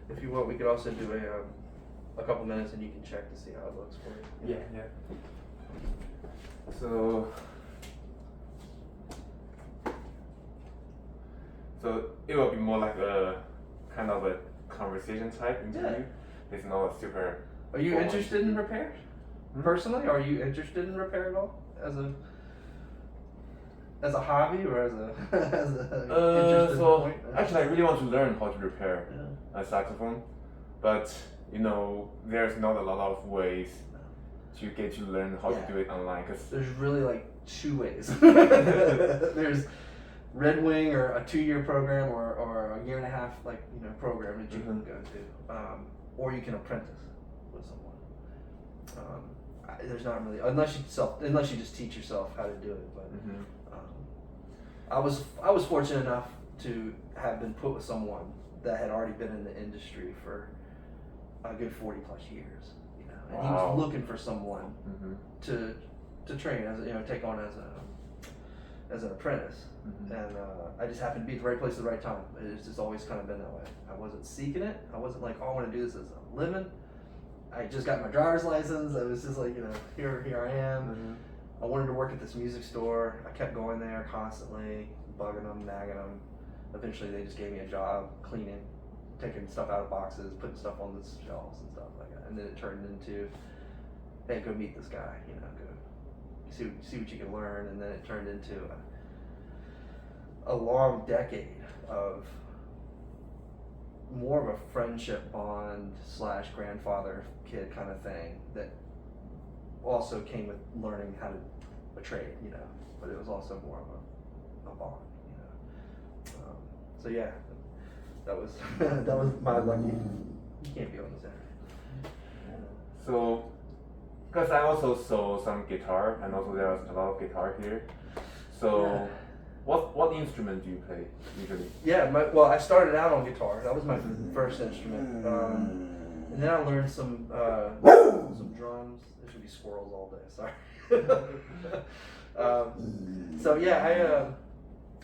If you want, we could also do a couple minutes and you can check to see how it looks for you. Yeah. So it will be more like a kind of a conversation type interview. It's not a super. Are you interested in repair? Hmm? Personally, are you interested in repair at all? As a hobby or as a interested point? Actually, I really want to learn how to repair a saxophone, but there's not a lot of ways to get to learn how to do it online. Cause there's really like two ways. There's Red Wing or a 2-year program or a 1.5 year program that you can go to, or you can apprentice with someone. There's not really unless you just teach yourself how to do it. But I was fortunate enough to have been put with someone that had already been in the industry for a good 40+ years, and he was looking for someone to train take on as an apprentice, and I just happened to be at the right place at the right time. It's just always kind of been that way. I wasn't seeking it. I wasn't like, I want to do this as a living. I just got my driver's license. I was just like, here I am. I wanted to work at this music store. I kept going there constantly, bugging them, nagging them. Eventually, they just gave me a job cleaning, taking stuff out of boxes, putting stuff on the shelves and stuff like that. And then it turned into, hey, go meet this guy. Go see what you can learn. And then it turned into a long decade of more of a friendship bond / grandfather kid kind of thing that also came with learning how to a trade, but it was also more of a bond, so yeah, that was that was my lucky. You can't be on this end. So, because I also saw some guitar, and also there's a lot of guitar here. So, what instrument do you play usually? Yeah, I started out on guitar. That was my first instrument, and then I learned some drums. There should be squirrels all day. Sorry.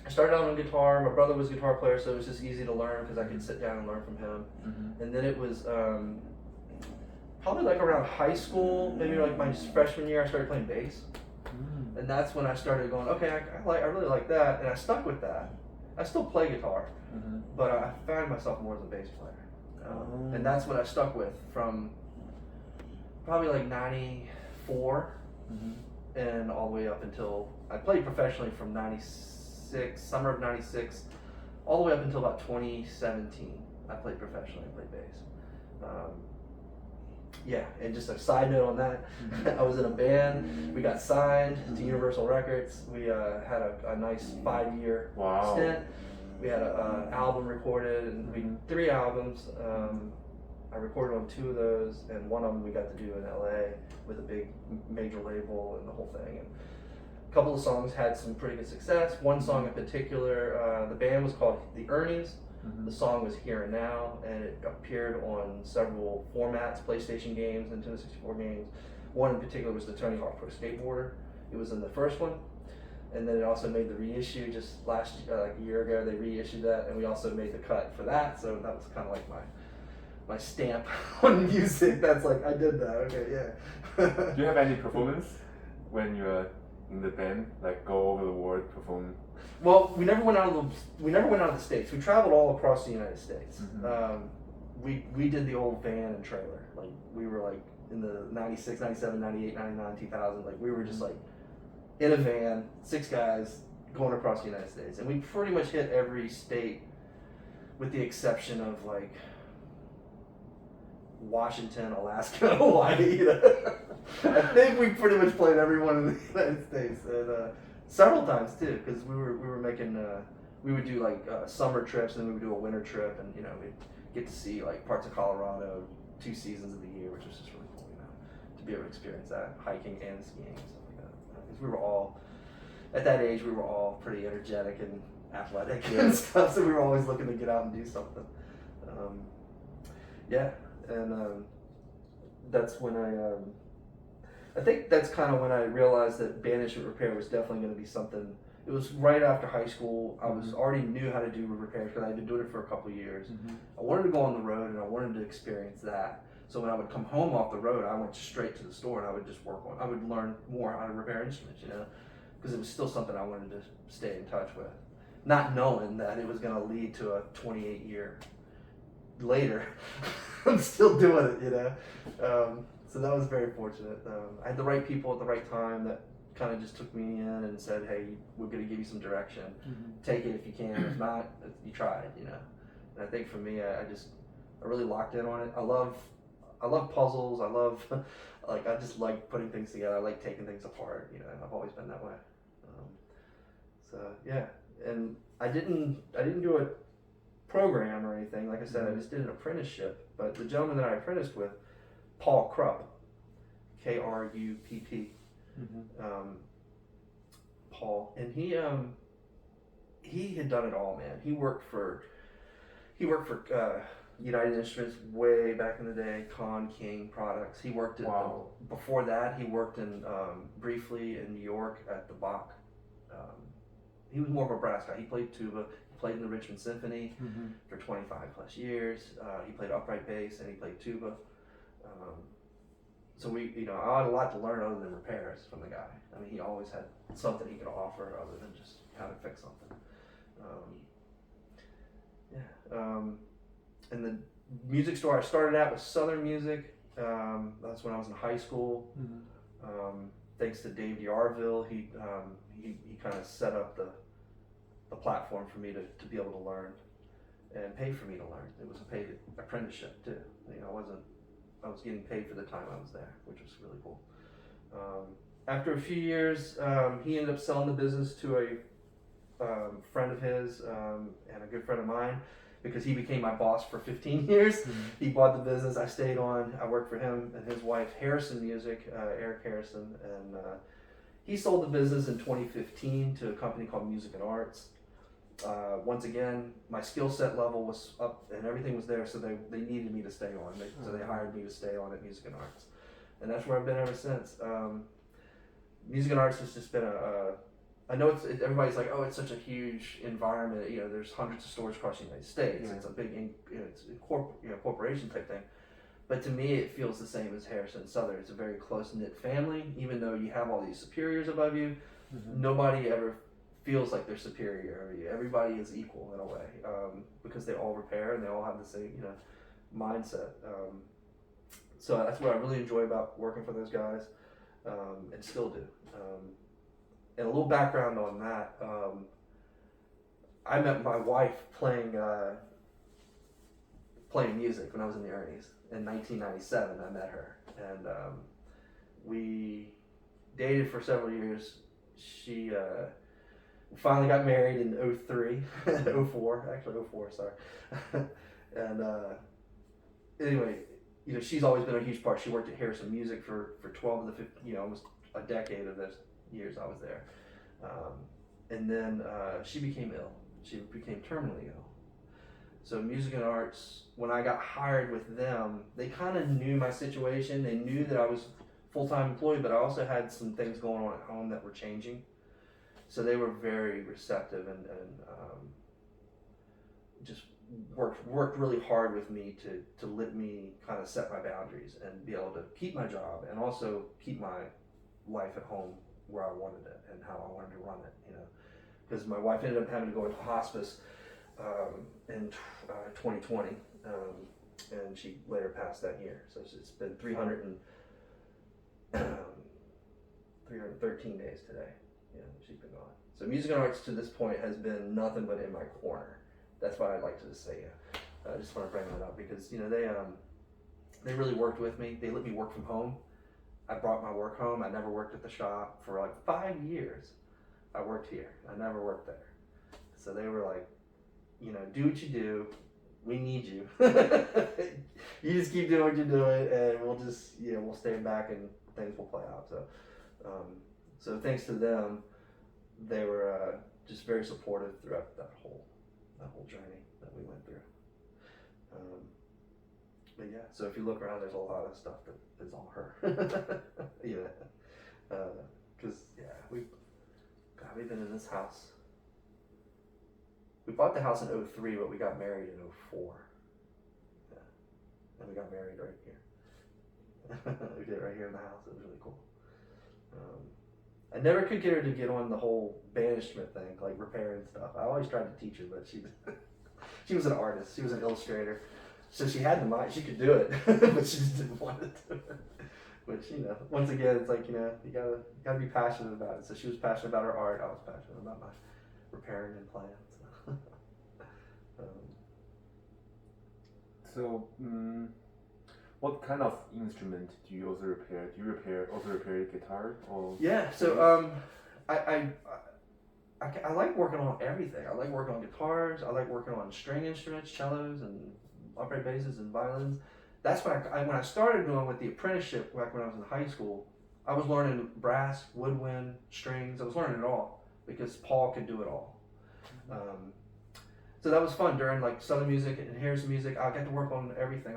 I started out on guitar. My brother was a guitar player, so it was just easy to learn because I could sit down and learn from him. And then it was probably like around high school, maybe like my freshman year, I started playing bass. And that's when I started going, okay, I really like that, and I stuck with that. I still play guitar, but I found myself more as a bass player, and that's what I stuck with from probably like '94, and all the way up until I played professionally from summer of '96, all the way up until about 2017. I played professionally. I played bass. And just a side note on that, I was in a band. We got signed to Universal Records. We had a nice 5-year stint. We had an album recorded, and we 3 albums. I recorded on 2 of those, and one of them we got to do in LA with a big major label and the whole thing. And a couple of songs had some pretty good success. One song in particular, the band was called The Ernies. The song was Here and Now, and it appeared on several formats, PlayStation games, Nintendo 64 games. One in particular was the Tony Hawk Pro Skateboarder. It was in the first one, and then it also made the reissue just like a year ago. They reissued that, and we also made the cut for that. So that was kind of like my stamp on music. That's like, I did that. Okay, yeah. Do you have any performance when you're in the band, like go over the world, perform? Well, we never went out of the States. We traveled all across the United States. We did the old van and trailer. Like, we were like in the 96, 97, 98, 99, 2000. Like, we were just like in a van, 6 guys going across the United States. And we pretty much hit every state with the exception of like Washington, Alaska, Hawaii. I think we pretty much played everyone in the United States. And, several times too, because we were making we would do like summer trips, and then we would do a winter trip, and we'd get to see like parts of Colorado 2 seasons of the year, which was just really cool, to be able to experience that, hiking and skiing and stuff like that. Because we were all at that age, we were all pretty energetic and athletic and stuff, so we were always looking to get out and do something. That's when I think that's kind of when I realized that band instrument repair was definitely going to be something It was right after high school. I was already knew how to do repairs because I had been doing it for a couple of years. I wanted to go on the road and I wanted to experience that. So when I would come home off the road, I went straight to the store and I would just work on. I would learn more how to repair instruments, you know, because it was still something I wanted to stay in touch with, not knowing that it was going to lead to a 28-year later. I'm still doing it, you know. So that was very fortunate. I had the right people at the right time that kind of just took me in and said, hey, we're going to give you some direction. Take it if you can. If not, you tried, you know. And I think for me, I really locked in on it. I love puzzles. I just like putting things together. I like taking things apart, you know. I've always been that way. So yeah, and I didn't do a program or anything. Like I said, I just did an apprenticeship. But the gentleman that I apprenticed with, Paul Krupp, Krupp, Paul, and he had done it all, man. He worked for United Instruments way back in the day, King Products. He worked at before that. He worked in briefly in New York at the Bach. He was more of a brass guy. He played tuba. He played in the Richmond Symphony for 25 plus years. He played upright bass and he played tuba. So I had a lot to learn other than repairs from the guy. I mean, he always had something he could offer other than just how to fix something. And the music store I started at was Southern Music. That's when I was in high school. Thanks to Dave D'Arville, he kind of set up the platform for me to be able to learn and paid for me to learn. It was a paid apprenticeship too. I was getting paid for the time I was there, which was really cool. After a few years, he ended up selling the business to a friend of his and a good friend of mine, because he became my boss for 15 years. He bought the business. I stayed on. I worked for him and his wife, Harrison Music, Eric Harrison, and he sold the business in 2015 to a company called Music and Arts. Once again, my skill set level was up and everything was there, so they needed me to stay on. So they hired me to stay on at Music and Arts. And that's where I've been ever since. Music and Arts has just been I know everybody's like, oh, it's such a huge environment. You know, there's hundreds of stores across the United States. It's a big, it's a corporation type thing. But to me, it feels the same as Harrison Southern. It's a very close-knit family. Even though you have all these superiors above you, nobody ever feels like they're superior over you. Everybody is equal in a way, because they all repair and they all have the same, mindset. So that's what I really enjoy about working for those guys, and still do. And a little background on that, I met my wife playing music when I was in the Ernies. In 1997, I met her, and we dated for several years. She finally got married in 03, 04, sorry. And anyway, she's always been a huge part. She worked at Harrison Music for 12 of the 15, almost a decade of those years I was there. And then she became ill. She became terminally ill. So Music and Arts, when I got hired with them, they kind of knew my situation. They knew that I was full-time employed, but I also had some things going on at home that were changing. So they were very receptive and just worked really hard with me to let me kind of set my boundaries and be able to keep my job and also keep my life at home where I wanted it and how I wanted to run it, because my wife ended up having to go into hospice in 2020, and she later passed that year. So it's been 313 days today. She's been gone. So Music and Arts to this point has been nothing but in my corner. That's why I'd like to just say, I just want to bring that up because they really worked with me. They let me work from home. I brought my work home. I never worked at the shop for like 5 years. I worked here. I never worked there. So they were like, do what you do. We need you. You just keep doing what you're doing, and we'll stay back and things will play out. So thanks to them, they were just very supportive throughout that whole journey that we went through. But yeah, so if you look around, there's a lot of stuff that is all her. Because we God, we've been in this house. We bought the house in 03, but we got married in 04. Yeah. And we got married right here. We did it right here in the house. It was really cool. I never could get her to get on the whole banishment thing, like repairing stuff. I always tried to teach her, but she was an artist. She was an illustrator. So she had the mind. She could do it, but she just didn't want to do it. Which, once again, it's like, you gotta be passionate about it. So she was passionate about her art. I was passionate about my repairing and playing. So, what kind of instrument do you also repair? Do you also repair guitar or? Yeah. So I like working on everything. I like working on guitars. I like working on string instruments, cellos, and upright basses and violins. That's when I started doing with the apprenticeship back when I was in high school. I was learning brass, woodwind, strings. I was learning it all because Paul could do it all. So that was fun during like Southern music and Harrison music. I got to work on everything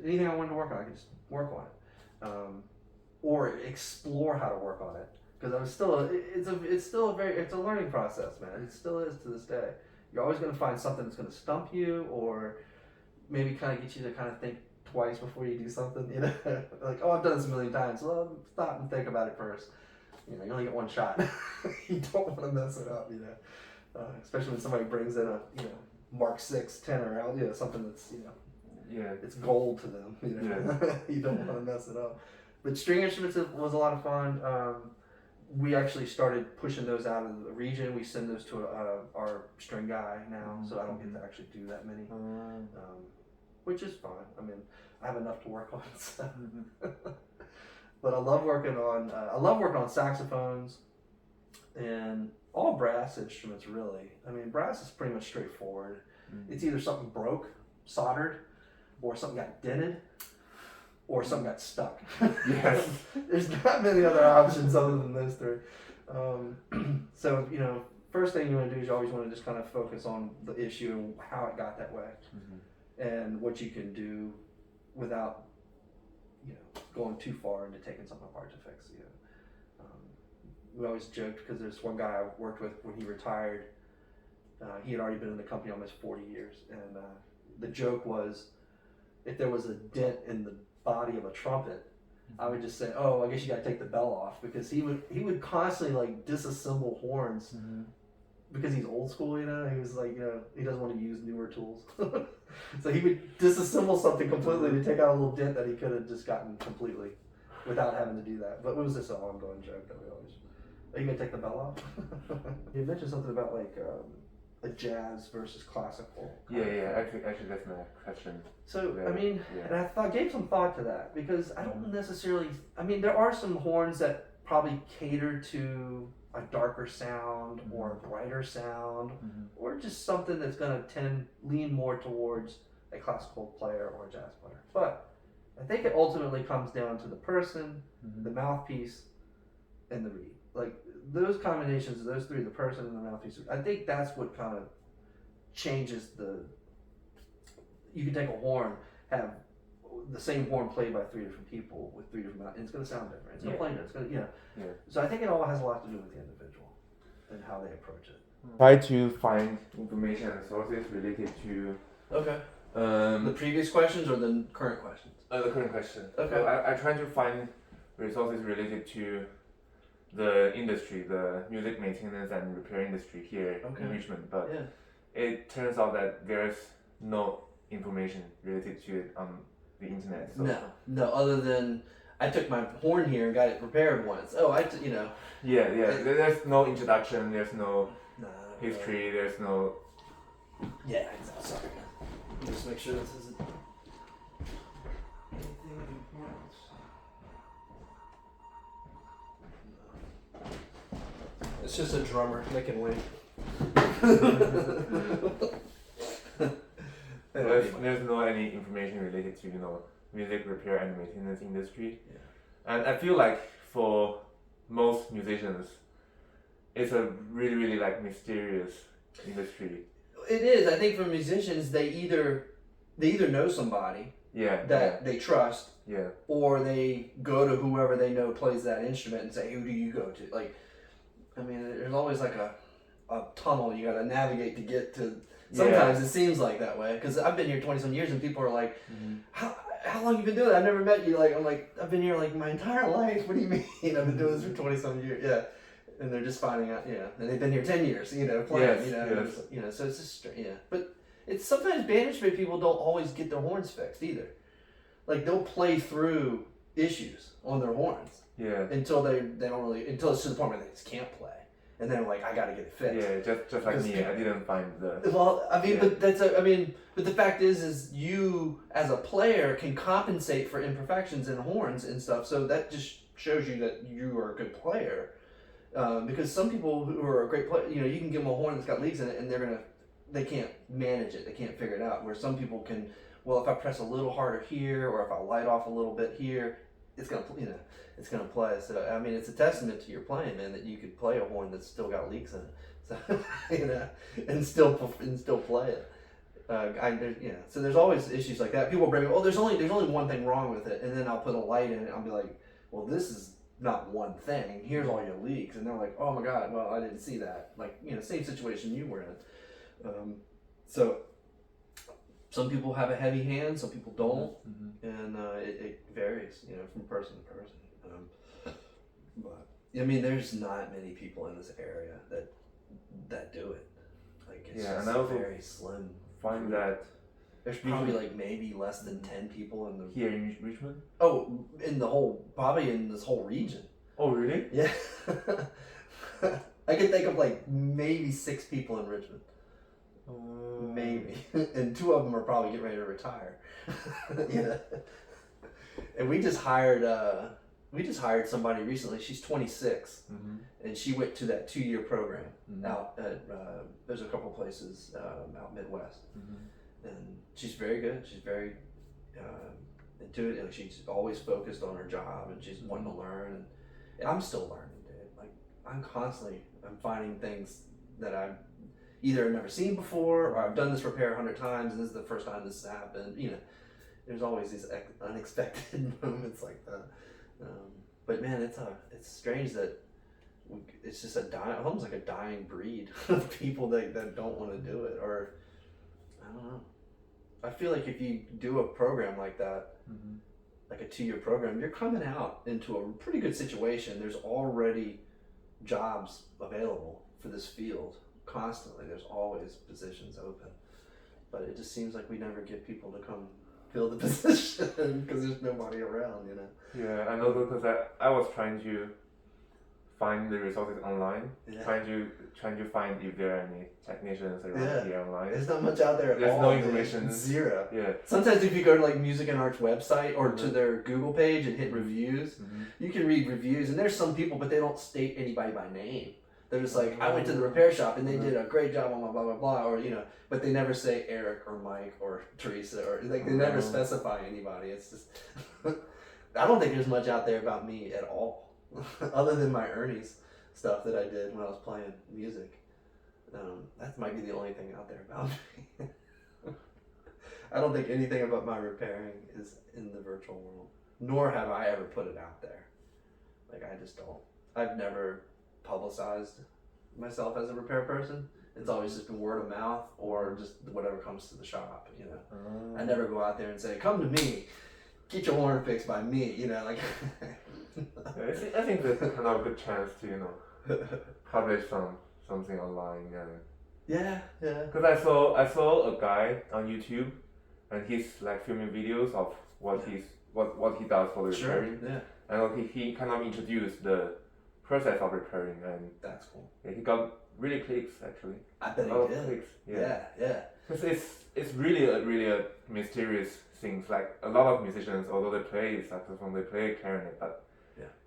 anything I wanted to work on. I could just work on it, or explore how to work on it. Because I was still it's a learning process, man. It still is to this day. You're always going to find something that's going to stump you, or maybe kind of get you to kind of think twice before you do something. Like, oh, I've done this a million times. Well, stop and think about it first. You only get one shot. You don't want to mess it up. Especially when somebody brings in a Mark 6 tenor out, something that's it's gold to them. You don't want to mess it up. But string instruments was a lot of fun. We actually started pushing those out of the region. We send those to our string guy now, so I don't get to actually do that many, which is fine. I mean, I have enough to work on. So. But I love working on saxophones and all brass instruments, really. I mean, brass is pretty much straightforward. It's either something broke, soldered, or something got dented, or something got stuck. Yes. There's not many other options other than those three. So, first thing you want to do is you always want to just kind of focus on the issue and how it got that way, and what you can do without, going too far into taking something apart to fix. We always joked because there's one guy I worked with when he retired. He had already been in the company almost 40 years, and the joke was, if there was a dent in the body of a trumpet, I would just say, "Oh, I guess you got to take the bell off," because he would constantly like disassemble horns because he's old school. He was like, he doesn't want to use newer tools, so he would disassemble something completely to take out a little dent that he could have just gotten completely without having to do that. But it was just an ongoing joke that we always. Are you gonna take the bell off? You mentioned something about like a jazz versus classical. Yeah. Actually, that's my question. So and I gave some thought to that because I don't necessarily. I mean, there are some horns that probably cater to a darker sound or a brighter sound, or just something that's gonna lean more towards a classical player or a jazz player. But I think it ultimately comes down to the person, the mouthpiece, and the reed. Like those combinations of those three, the person and the mouthpiece, I think that's what kind of changes you can take a horn, have the same horn played by three different people with three different mouths, and it's going to sound different. It's going to play different. It's going to, So I think it all has a lot to do with the individual and how they approach it. Try to find information and sources related to. Okay. The previous questions or the current questions? The current question. Okay. So I try to find resources related to the industry, the music maintenance and repair industry here in Richmond, but it turns out that there's no information related to it on the internet. So. No, other than I took my horn here and got it repaired once. Yeah. There's no introduction. There's no history. There's no. Yeah, exactly. Sorry. Just make sure this isn't anything of importance. It's just a drummer making wait. There's no any information related to music repair and maintenance industry, and I feel like for most musicians, it's a really like mysterious industry. It is. I think for musicians, they either know somebody that they trust, or they go to whoever they know plays that instrument and say, "Who do you go to?" Like, I mean, there's always like a tunnel you got to navigate to get to. Sometimes it seems like that way, because I've been here 20-some years and people are like, how long you been doing it? I've never met you. Like, I'm like, I've been here like my entire life. What do you mean? I've been doing this for 20-some years. Yeah. And they're just finding out, and they've been here 10 years, playing, so it's just, But it's sometimes banishment people don't always get their horns fixed either. Like, they'll play through issues on their horns. Yeah. Until they don't really, until it's to the point where they just can't play. And then like, I gotta get it fixed. Yeah, just like me, I didn't find the... Well, I mean, but but the fact is you as a player can compensate for imperfections in horns and stuff, so that just shows you that you are a good player. Because some people who are a great player, you can give them a horn that's got leaks in it and they can't manage it, they can't figure it out. Where some people can, well, if I press a little harder here, or if I light off a little bit here, it's gonna, it's gonna play. So I mean, it's a testament to your playing, man, that you could play a horn that's still got leaks in it. So and still play it. So there's always issues like that. People bring me, there's only one thing wrong with it, and then I'll put a light in it. I'll be like, well, this is not one thing. Here's all your leaks, and they're like, oh my god, well, I didn't see that. Like, same situation you were in. So some people have a heavy hand, some people don't, and it varies, from person to person. But I mean, there's not many people in this area that do it. Like, it's just and I also very slim. Find that there's probably like maybe less than 10 people in the here in Richmond. Oh, probably in this whole region. Oh, really? Yeah. I can think of like maybe 6 people in Richmond. Maybe. And 2 of them are probably getting ready to retire. And we just hired somebody recently. She's 26, and she went to that 2-year program out at there's a couple places out Midwest, and she's very good. She's very into it, and she's always focused on her job, and she's wanting to learn. And I'm still learning, dude. Like, I'm finding things that I've either never seen before, or I've done this repair 100 times, and this is the first time this has happened. There's always these unexpected moments like that. But man, it's strange that it's just almost like a dying breed of people that don't want to do it, or I don't know. I feel like if you do a program like that, like a 2-year program, you're coming out into a pretty good situation. There's already jobs available for this field constantly. There's always positions open, but it just seems like we never get people to come fill the position because there's nobody around, Yeah, and also because I was trying to find the resources online, trying to find if there are any technicians around here online. There's not much out there at all. There's no information. Zero. Yeah. Sometimes if you go to like Music and Arts website or to their Google page and hit reviews, you can read reviews, and there's some people, but they don't state anybody by name. They're just like, I went to the repair shop and they did a great job on my blah blah blah, or but they never say Eric or Mike or Teresa, or like they never specify anybody. It's just I don't think there's much out there about me at all, other than my Ernie's stuff that I did when I was playing music. That might be the only thing out there about me. I don't think anything about my repairing is in the virtual world, nor have I ever put it out there. Like, I just don't. I've never publicized myself as a repair person. It's always just been word of mouth or just whatever comes to the shop, I never go out there and say, come to me, get your horn fixed by me, like. I think that's kind of a good chance to, publish something online. Yeah. Because I saw a guy on YouTube, and he's like filming videos of what he does for the repairing. Yeah. And he kind of introduced the process of repairing, and that's cool. Yeah, he got really clicks actually. I bet he did. Clicks. Yeah. Because it's really a mysterious thing. Like, a lot of musicians, although they play saxophone, they play clarinet, but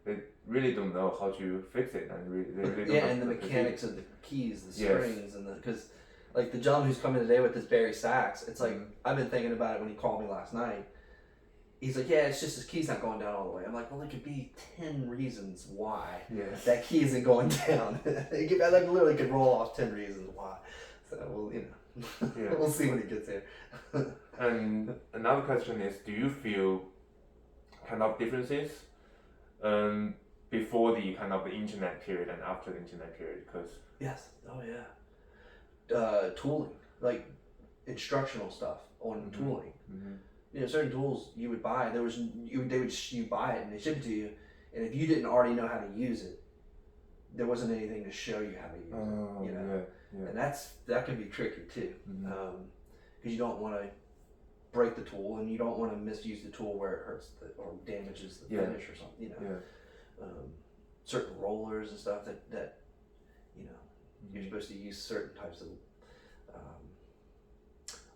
they really don't know how to fix it, and they really don't know and the mechanics of the keys, the strings, and because like the gentleman who's coming today with this Barry sax, it's like I've been thinking about it when he called me last night. He's like, yeah, it's just his key's not going down all the way. I'm like, well, there could be 10 reasons why that key isn't going down. I literally could roll off 10 reasons why. So, we'll see when he gets here. And another question is, do you feel kind of differences before the kind of the internet period and after the internet period, because yes, oh yeah, tooling, like instructional stuff on tooling. You know, certain tools you would buy, you buy it and they ship it to you, and if you didn't already know how to use it, there wasn't anything to show you how to use it. You know, and that can be tricky too, because you don't want to break the tool and you don't want to misuse the tool where it hurts or damages the finish or something. You know, certain rollers and stuff that you know you're supposed to use certain types of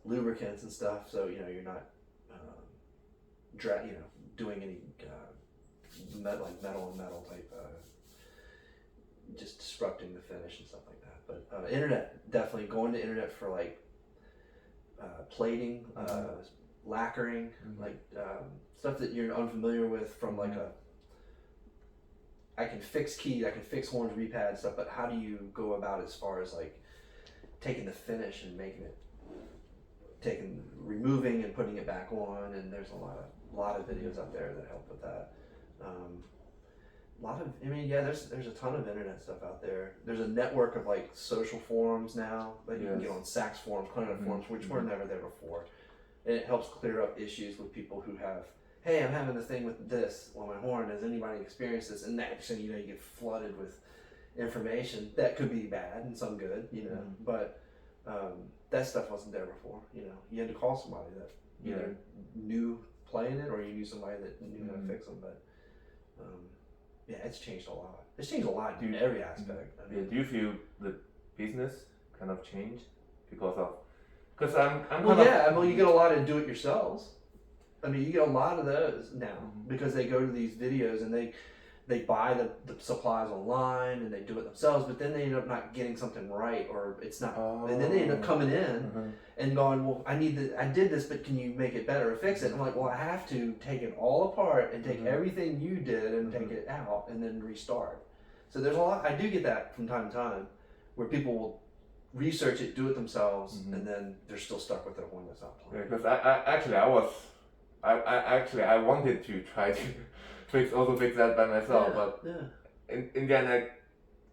lubricants and stuff, so you know you're not doing any metal and metal type just disrupting the finish and stuff like that. But internet, definitely going to internet for like plating, lacquering, like stuff that you're unfamiliar with from like I can fix keys, I can fix horns, repads, stuff, but how do you go about as far as like taking the finish and removing and putting it back on, and there's a lot of videos out there that help with that. There's a ton of internet stuff out there. There's a network of like social forums now that you can get on Saks forums, Clinic forums, which were never there before. And it helps clear up issues with people who have, hey, I'm having a thing with this on my horn. Has anybody experienced this? And actually, you get flooded with information that could be bad and some good, but that stuff wasn't there before. You had to call somebody that either knew playing it or you knew somebody that knew how to fix them. But it's changed a lot. It's changed a lot in every aspect. Do you feel the business kind of changed because I'm you get a lot of do-it-yourselves. I mean, you get a lot of those now because they go to these videos and they buy the supplies online and they do it themselves, but then they end up not getting something right, or it's not, and then they end up coming in and going, well, I did this, but can you make it better or fix it? And I'm like, well, I have to take it all apart and take everything you did and take it out and then restart. So there's a lot, I do get that from time to time, where people will research it, do it themselves, and then they're still stuck with their horn that's not playing. Yeah, because I wanted to try to fix that by myself, but in the end I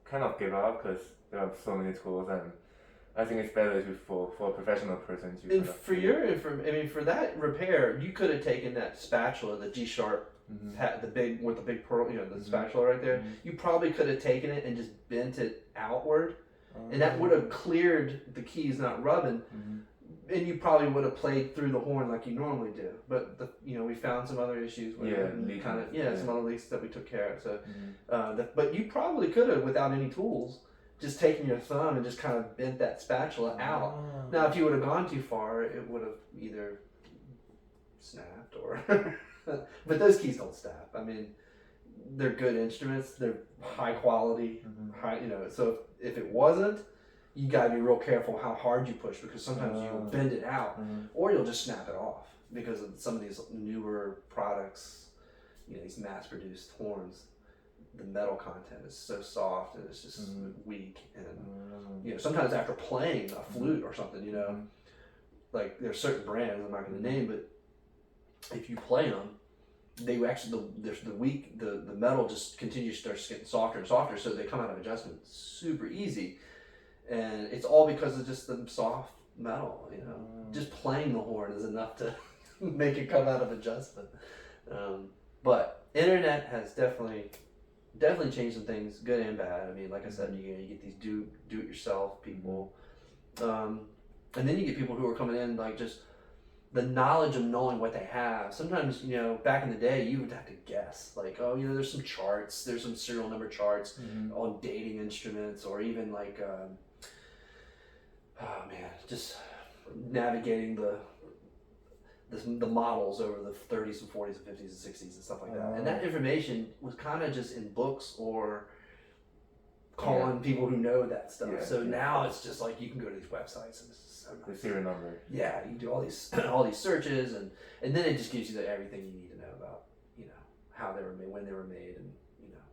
kind of gave up because there are so many tools, and I think it's better for a professional person to. And for that repair, you could have taken that spatula, the G sharp, the big with the big pearl, the spatula right there. You probably could have taken it and just bent it outward, and that would have cleared the keys not rubbing. And you probably would have played through the horn like you normally do, but we found some other issues with some other leaks that we took care of. So, but you probably could have, without any tools, just taken your thumb and just kind of bent that spatula out. Now, if you would have gone too far, it would have either snapped or. But those keys don't snap. I mean, they're good instruments. They're high quality. So if it wasn't, you gotta be real careful how hard you push, because sometimes you'll bend it out or you'll just snap it off because of some of these newer products, these mass-produced horns. The metal content is so soft and it's just weak, and sometimes after playing a flute or something, like there's certain brands I'm not going to name, but if you play them, they actually the metal just continues to start getting softer and softer, so they come out of adjustment super easy. And it's all because of just the soft metal, Just playing the horn is enough to make it come out of adjustment. But internet has definitely changed some things, good and bad. I mean, like I said, you get these do-it-yourself people. And then you get people who are coming in, like just the knowledge of knowing what they have. Sometimes, back in the day, you would have to guess. Like, there's some charts, there's some serial number charts on dating instruments, or even like... just navigating the models over the 30s and 40s and 50s and 60s and stuff like that. And that information was kind of just in books or calling people who know that stuff. Now it's just like you can go to these websites and it's just so nice. The serial number. Yeah, you do all these searches, and then it just gives you everything you need to know about how they were made, when they were made, and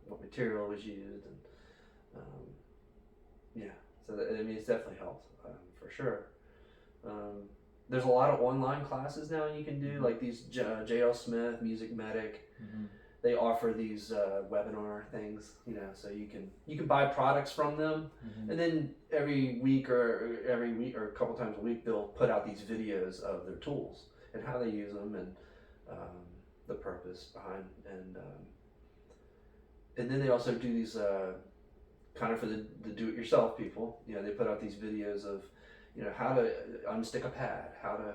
what material was used, and so it's definitely helped. For sure. There's a lot of online classes now you can do, like these J.L. Smith, Music Medic. they offer these webinar things, you know, so you can buy products from them, and then every week or a couple times a week they'll put out these videos of their tools and how they use them and the purpose behind, and then they also do these kind of for the do-it-yourself people. You know, they put out these videos of, you know, how to unstick a pad, how to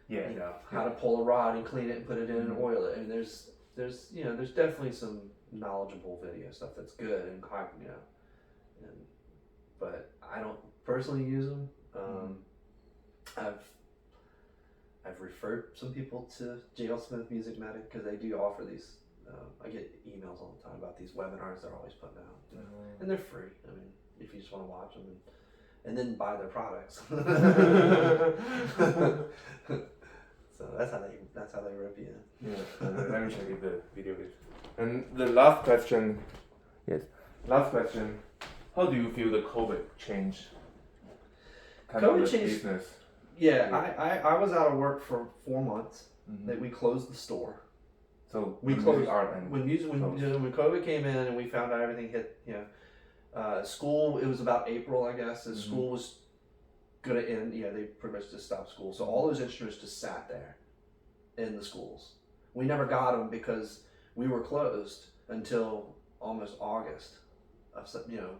you know, how to pull a rod and clean it and put it in and oil it. And there's you know, there's definitely some knowledgeable video stuff that's good and you know, but I don't personally use them. I've referred some people to J.L. Smith Music Medic because they do offer these. I get emails all the time about these webinars they're always putting out, you know, and they're free. I mean, if you just want to watch them and then buy their products. So that's how they rope you in. Yeah, let me check if the video is. And the last question. Yes. Last question. How do you feel the COVID changed? COVID changed business. Yeah, I was out of work for 4 months. That we closed the store. So we closed when COVID came in and we found out everything hit. You know, school. It was about April, I guess. As school was gonna end. Yeah, they pretty much just stopped school. So all those instruments just sat there in the schools. We never got them because we were closed until almost August. You know,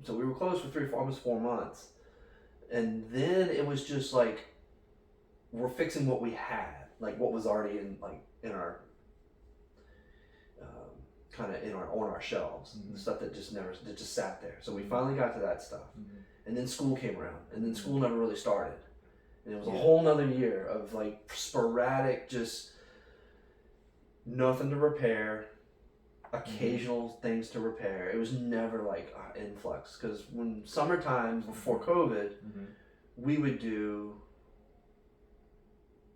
so we were closed for almost 4 months, and then it was just like we're fixing what we had, like what was already in our kind of on our shelves, the stuff that just sat there. So we finally got to that stuff, and then school came around, and then school never really started, and it was a whole nother year of like sporadic, just nothing to repair, occasional things to repair. It was never like influx, because when summertime before COVID, we would do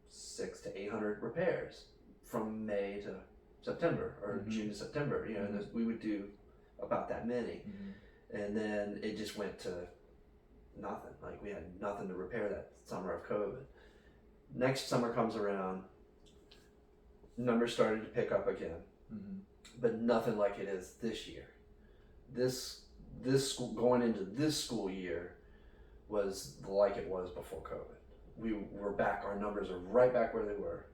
600 to 800 repairs from May to September or June to September. You know, and we would do about that many, and then it just went to nothing. Like we had nothing to repair that summer of COVID. Next summer comes around, numbers started to pick up again, but nothing like it is this year. This school, going into this school year was like it was before COVID. We were back. Our numbers are right back where they were.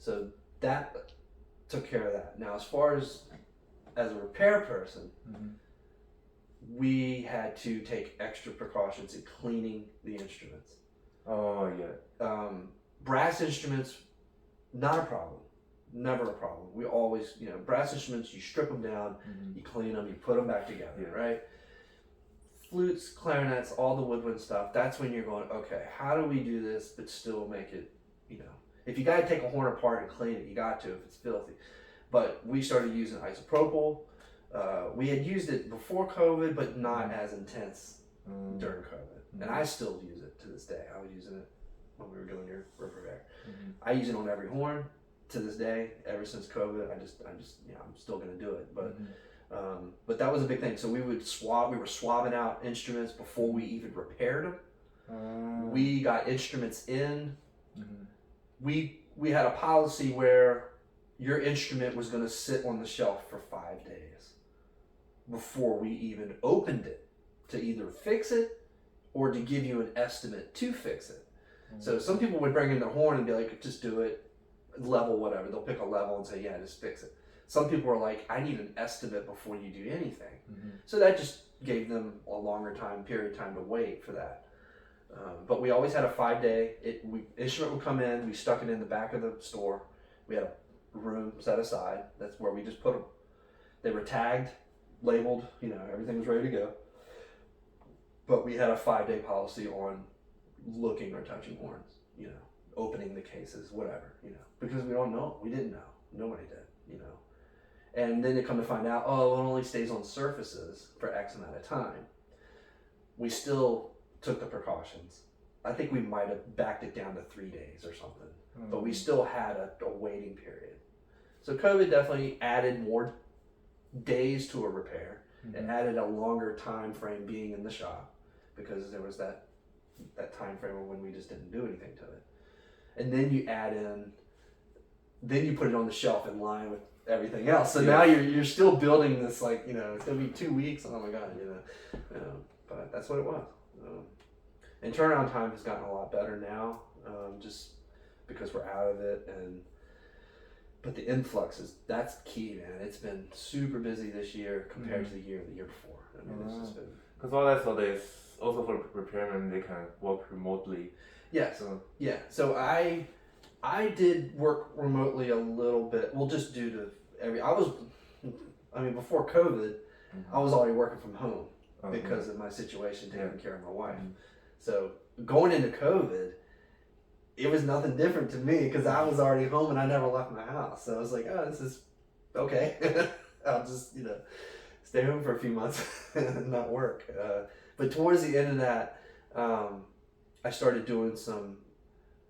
So that took care of that. Now, as far as a repair person, we had to take extra precautions in cleaning the instruments. Oh yeah. Brass instruments, not a problem. Never a problem. We always, you know, brass instruments, you strip them down, you clean them, you put them back together, right? Flutes, clarinets, all the woodwind stuff, that's when you're going, okay, how do we do this but still make it, you know, if you got to take a horn apart and clean it, you got to if it's filthy. But we started using isopropyl. We had used it before COVID, but not as intense during COVID. And I still use it to this day. I was using it when we were doing your repair. I use it on every horn to this day. Ever since COVID, I just, you know, I'm still gonna do it. But that was a big thing. So we were swabbing out instruments before we even repaired them. We got instruments in. We had a policy where your instrument was going to sit on the shelf for 5 days before we even opened it to either fix it or to give you an estimate to fix it. So some people would bring in their horn and be like, just do it, level, whatever. They'll pick a level and say, yeah, just fix it. Some people are like, I need an estimate before you do anything. So that just gave them a longer period of time to wait for that. But we always had a 5-day, instrument would come in, we stuck it in the back of the store. We had a room set aside. That's where we just put them. They were tagged, labeled, you know, everything was ready to go. But we had a 5-day policy on looking or touching horns, you know, opening the cases, whatever, you know, because we don't know. We didn't know. Nobody did, you know. And then they come to find out, oh, it only stays on surfaces for X amount of time. We still took the precautions. I think we might have backed it down to 3 days or something, but we still had a waiting period. So COVID definitely added more days to a repair. It added a longer time frame being in the shop because there was that time frame when we just didn't do anything to it. And then you add in, then you put it on the shelf in line with everything else. So now you're still building this, like, you know, it's gonna be 2 weeks. Oh my God, you know. But that's what it was. And turnaround time has gotten a lot better now, just because we're out of it. But the influx that's key, man. It's been super busy this year compared to the year before. I mean, it's just been. Because all that stuff is also for repairmen, they can work remotely. Yes. So I did work remotely a little bit. Well, just due to before COVID, I was already working from home because of my situation, taking care of my wife. So going into COVID, it was nothing different to me because I was already home and I never left my house. So I was like, oh, this is okay. I'll just, you know, stay home for a few months and not work. But towards the end of that, I started doing some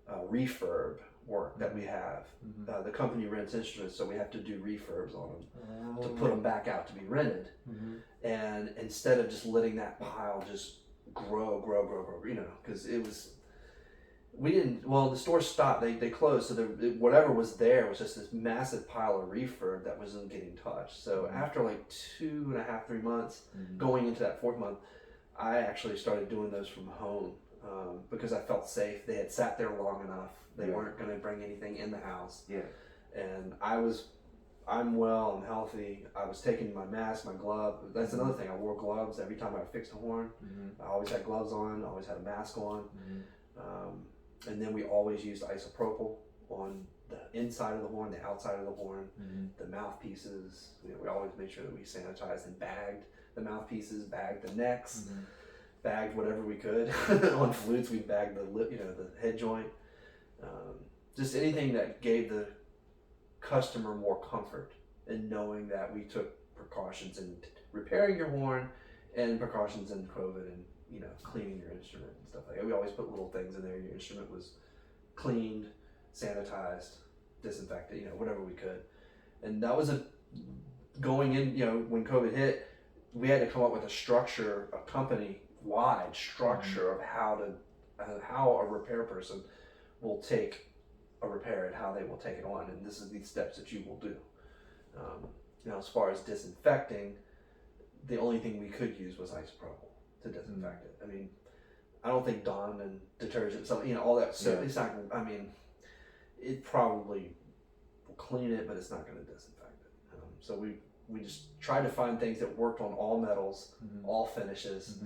refurb work that we have. The company rents instruments, so we have to do refurbs on them to put them back out to be rented. And instead of just letting that pile just grow, you know, because the store stopped, they closed, so whatever was there was just this massive pile of refurb that wasn't getting touched. So after like 2.5, 3 months, going into that 4th month, I actually started doing those from home because I felt safe. They had sat there long enough. They weren't going to bring anything in the house. And I'm well, I'm healthy. I was taking my mask, my glove. That's another thing. I wore gloves every time I fixed a horn. I always had gloves on, always had a mask on. And then we always used isopropyl on the inside of the horn, the outside of the horn, the mouthpieces. You know, we always made sure that we sanitized and bagged the mouthpieces, bagged the necks, bagged whatever we could. On flutes, we bagged the lip, you know, the head joint. Just anything that gave the customer more comfort in knowing that we took precautions in repairing your horn and precautions in COVID and, you know, cleaning your instrument and stuff like that. We always put little things in there. Your instrument was cleaned, sanitized, disinfected, you know, whatever we could. And that was going in, you know, when COVID hit, we had to come up with a structure, a company-wide structure of how a repair person will take a repair and how they will take it on, and this is these steps that you will do. You know, as far as disinfecting, the only thing we could use was isopropyl to disinfect it. I mean, I don't think Dawn and detergent, something, you know, all that. So it's not. I mean, it probably will clean it, but it's not going to disinfect it. So we just tried to find things that worked on all metals, all finishes,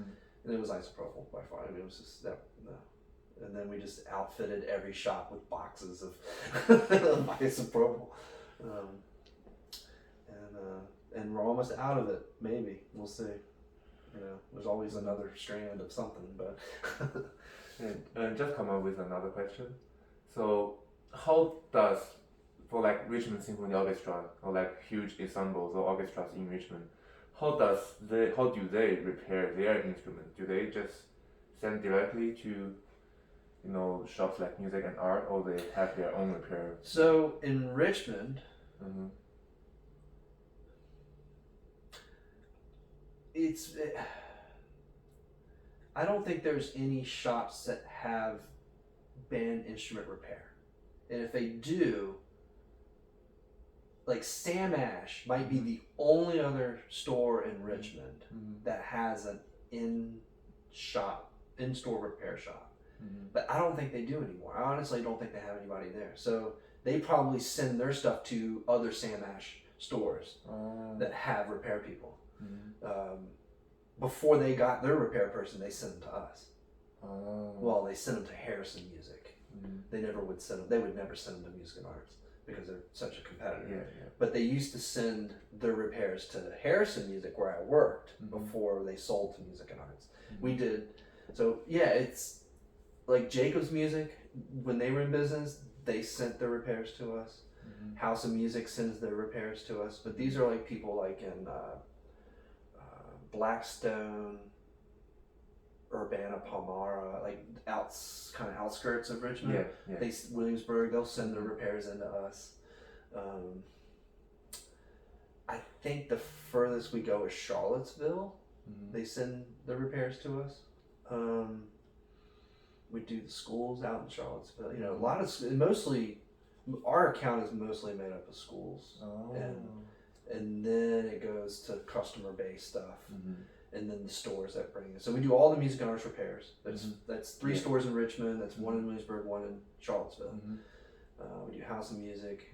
and it was isopropyl by far. I mean, it was just that. And then we just outfitted every shop with boxes of isopropyl. And we're almost out of it, maybe. We'll see. You know, there's always another strand of something, but... And just come up with another question. So, how does, for like Richmond Symphony Orchestra, or like huge ensembles or orchestras in Richmond, how do they repair their instrument? Do they just send directly to, you know, shops like Music and Art, or they have their own repair? So in Richmond, I don't think there's any shops that have band instrument repair, and if they do, like Sam Ash might be the only other store in Richmond that has an in-store repair shop. But I don't think they do anymore. I honestly don't think they have anybody there. So they probably send their stuff to other Sam Ash stores that have repair people. Before they got their repair person, they sent them to us. Well, they sent them to Harrison Music. They never would send them. They would never send them to Music and Arts because they're such a competitor. But they used to send their repairs to Harrison Music, where I worked, before they sold to Music and Arts. We did. So yeah, it's like Jacob's Music, when they were in business, they sent their repairs to us. House of Music sends their repairs to us. But these are like people like in Blackstone, Urbana, Palmyra, like kind of outskirts of Richmond. Williamsburg, they'll send their repairs into us. I think the furthest we go is Charlottesville. They send the repairs to us. We do the schools out in Charlottesville. You know, mostly our account is mostly made up of schools, Oh. and then it goes to customer-based stuff, Mm-hmm. and then the stores that bring it. So we do all the music and arts repairs. That's 3 stores in Richmond. That's 1 in Williamsburg, 1 in Charlottesville. We do House of Music,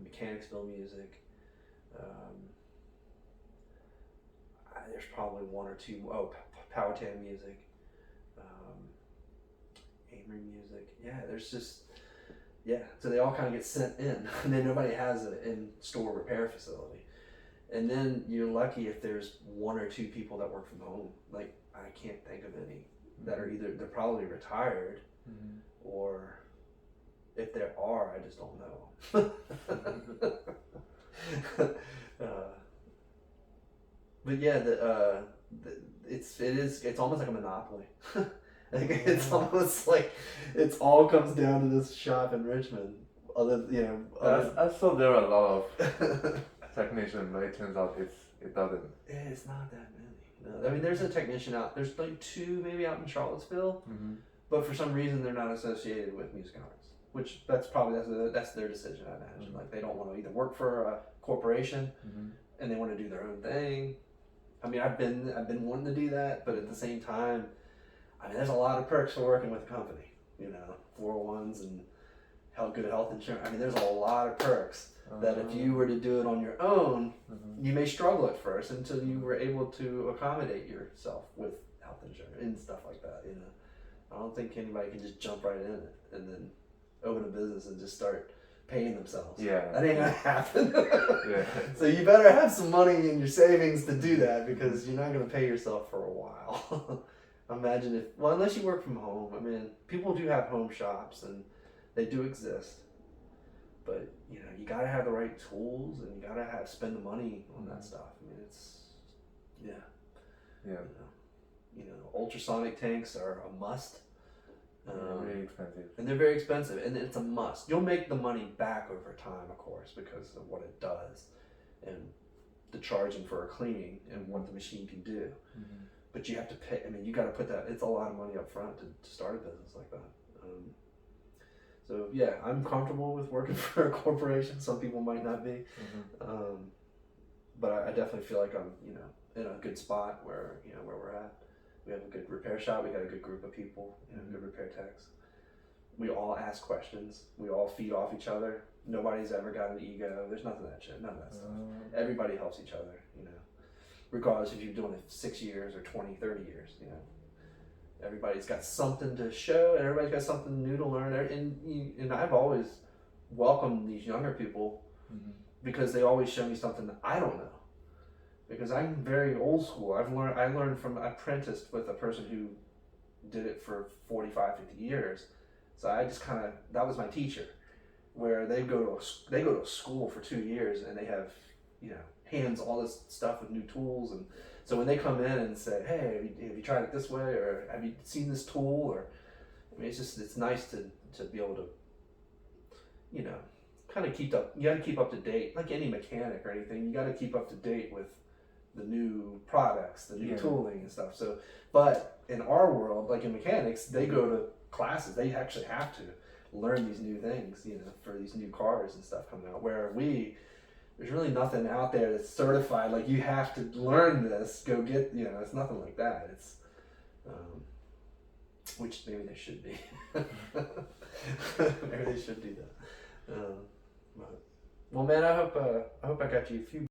Mechanicsville Music. There's probably 1 or 2. Powhatan Music, Amory Music. Yeah, there's just So they all kind of get sent in, and then nobody has an in-store repair facility. And then you're lucky if there's 1 or 2 people that work from home. Like, I can't think of any that are either, they're probably retired, or if there are, I just don't know. But yeah, it's almost like a monopoly. Like, it's almost like it all comes down to this shop in Richmond. I thought there were a lot of technicians, but it turns out it doesn't. It's not that many. No. I mean, there's a technician out. There's like 2 maybe out in Charlottesville, but for some reason they're not associated with music and arts. Which that's their decision, I imagine. Like, they don't want to either work for a corporation, and they want to do their own thing. I mean, I've been wanting to do that, but at the same time, I mean, there's a lot of perks for working with a company. 401s and good health insurance. I mean, there's a lot of perks that if you were to do it on your own, you may struggle at first until you were able to accommodate yourself with health insurance and stuff like that. I don't think anybody can just jump right in it and then open a business and just start paying themselves. Yeah. That ain't gonna happen. Yeah. So you better have some money in your savings to do that, because you're not gonna pay yourself for a while. Imagine unless you work from home. I mean, people do have home shops, and they do exist. But, you gotta have the right tools, and you gotta spend the money on that stuff. I mean, ultrasonic tanks are a must. Very expensive. And they're very expensive, and it's a must. You'll make the money back over time, of course, because of what it does, and the charging for a cleaning, and what the machine can do. But you have to pay. I mean, you got to put that. It's a lot of money up front to start a business like that. So yeah, I'm comfortable with working for a corporation. Some people might not be, but I definitely feel like I'm in a good spot where we're at. We have a good repair shop. We got a good group of people. Good repair techs. We all ask questions. We all feed off each other. Nobody's ever got an ego. There's nothing of that shit. None of that stuff. Everybody helps each other. Regardless if you're doing it 6 years or 20, 30 years. Everybody's got something to show, and everybody's got something new to learn. And I've always welcomed these younger people because they always show me something that I don't know. Because I'm very old school. I learned from apprenticed with a person who did it for 45, 50 years. So I just that was my teacher, where they go to a school for 2 years, and they have, hands all this stuff with new tools. And so when they come in and say, hey, have you tried it this way, or have you seen this tool, or, I mean, it's nice to be able to, kind of keep up. You got to keep up to date, like any mechanic or anything. You got to keep up to date with the new products, the new tooling and stuff. So, but in our world, like in mechanics, they go to classes. They actually have to learn these new things, for these new cars and stuff coming out. Where there's really nothing out there that's certified. Like, you have to learn this. Go get, it's nothing like that. It's, which maybe they should be. Maybe they should do that. Well, man, I hope I got you a few